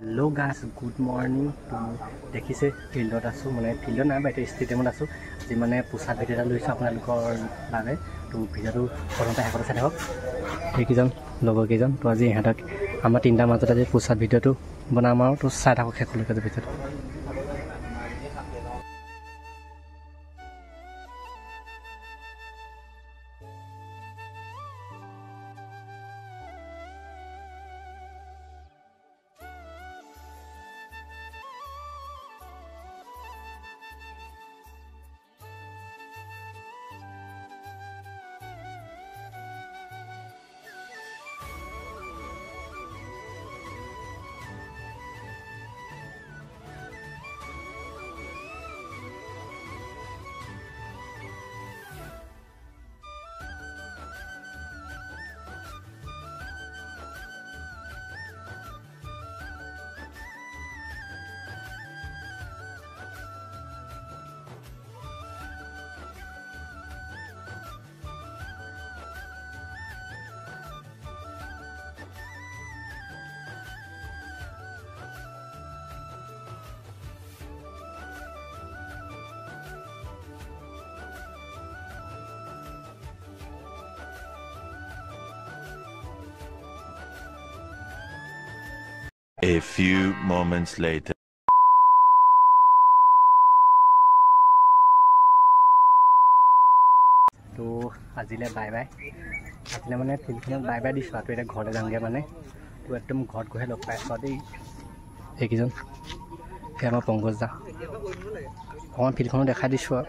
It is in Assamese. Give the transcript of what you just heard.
Hello guys good morning. तो देखिसे फिल्डत आसो माने फिल्डत ना बाइटे स्टेडियमत आसो जे माने पोसाक भिडिओ এটা লৈছো আপোনালোকৰ বাবে। তো ভিডিওটো প্ৰথমতে হেকতে চাই থাকক এইকেইজন লগৰ কেইজন। তো আজি ইহঁতক আমাৰ তিনিটা মাজত আজি পোসাক ভিডিওটো বনাম আৰু তো চাই থাকক শেষলৈকে ভিডিওটো। A few moments later. तो आजिले बाय बाय आजिले माने फिल्डखনত बाय बाय दिसो आतो এটা ঘৰলে যামগে মানে। তো একদম ঘৰত গৈ লগ পাই আছো দেই এইকেইজন। সেই আমাৰ পংকজ দা অকণমান ফিল্ডখনো দেখাই দিছো আৰু